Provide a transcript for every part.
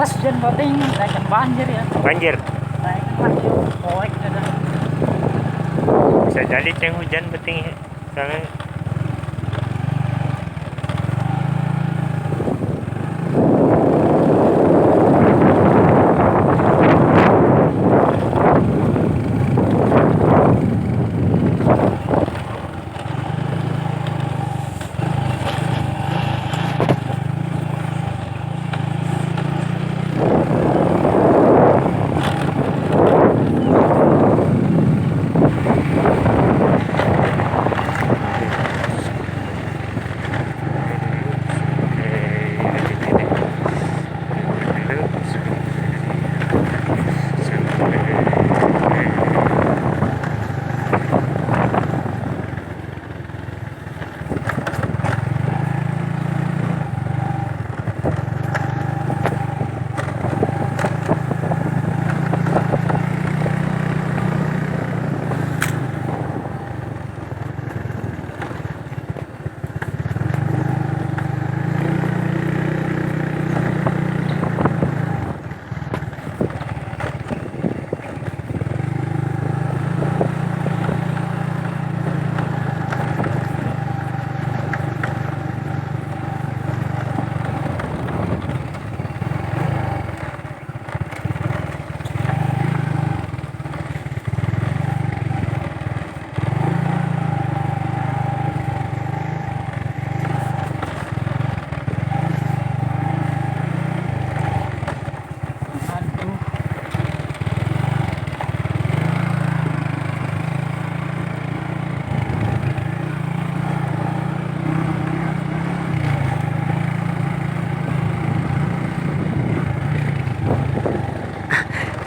pas hujan boting saya kan banjir ya. Banjir. Saya kan banjir poek ada. Bisa jadi ceng hujan penting ya. Soalnya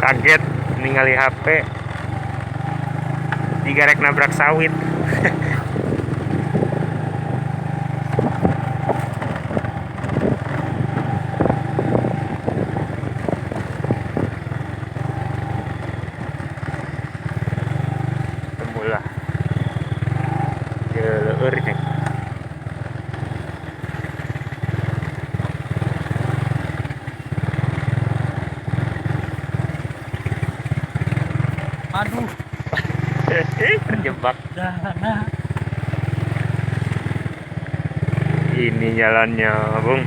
kaget ningali HP digarek nabrak sawit. Temulah jeleur ceng. Aduh, Terjebak. nah. Ini jalannya, Bung.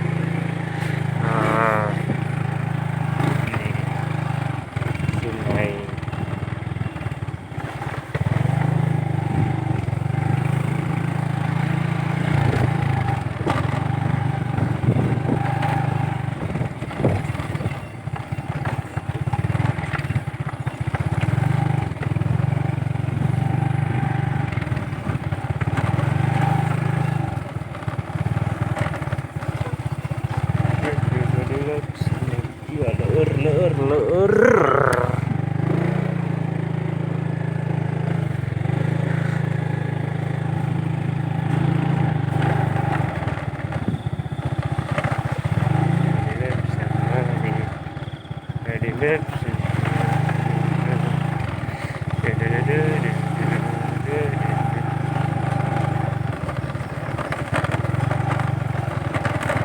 Nah, ini sungai. Leur.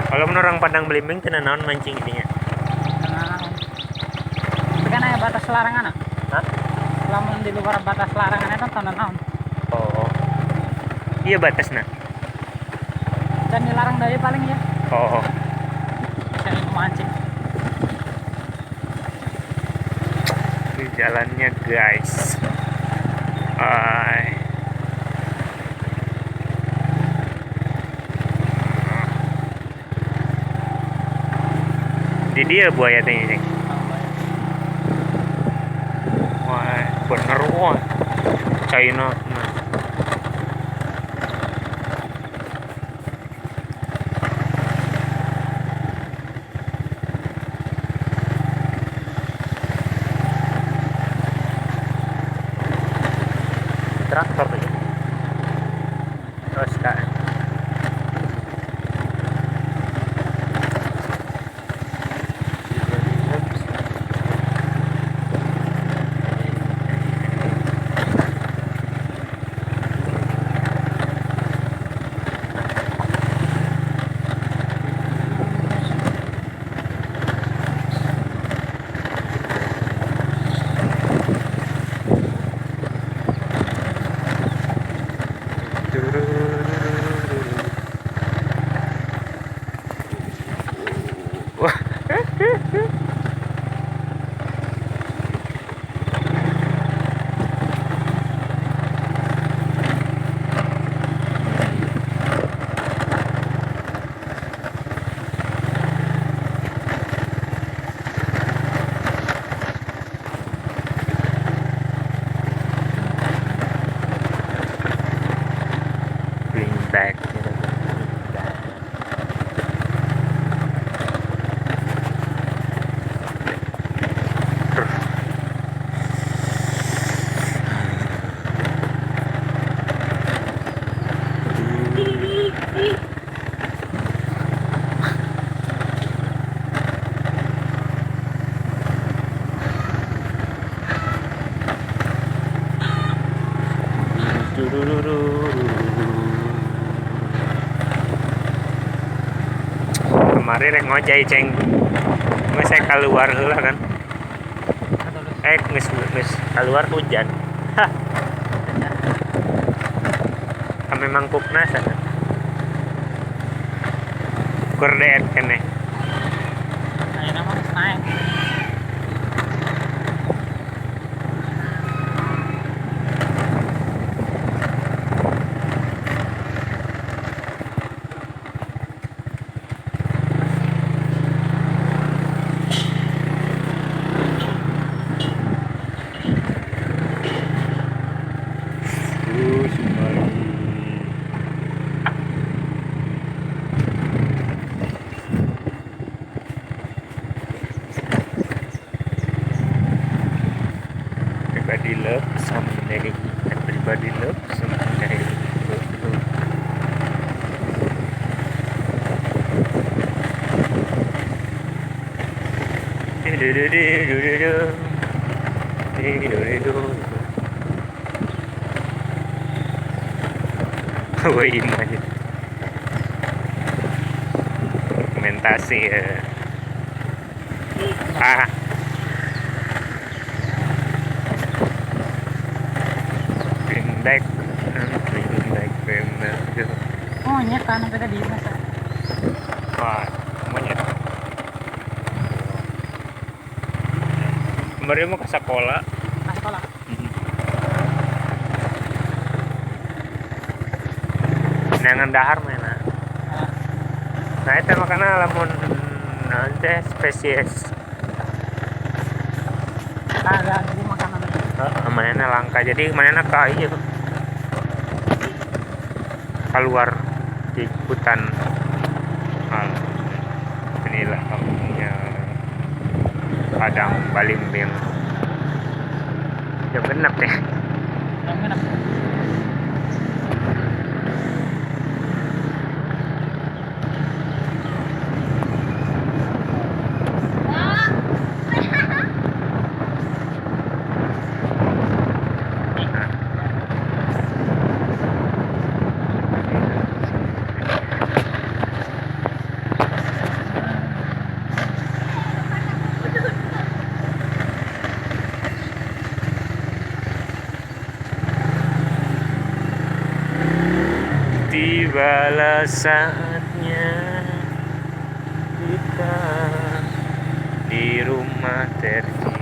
Kalau menurut orang Padang Belimbing kena naon mancing ininya. Kan ada batas larangan. Hah? Lamun di luar batas larangan itu tanda naon. Oh. Iya batasnya. Dan dilarang dari paling ya. Oh. Saya mancing. Ini jalannya guys. Di dia buaya ini. Wah, bener wah. China. Traktor ya. Terus kan. Wah. Bring back. Kemarin rek ngojay ceng, saya keluar heula kan, geus keluar hujan, hah, kami mangkukna sana, kurdeet kene, Ayo nama naik. Everybody love someday. Everybody love someday. Woi, imanya dokumentasi ya. Bring back, Monyet kan sampai tadi masa. wah, monyet. Kemarin mau ke sekolah. Nah, sekolah. Nangan dahar mana? Nah itu makanya lamun nanti spesies Kagak di makanan. mana langka, jadi mana kayu keluar di hutan. Inilah kampungnya Padang Balimbing. Ya benar deh. Yang enak. Tibalah saatnya kita di rumah tercinta.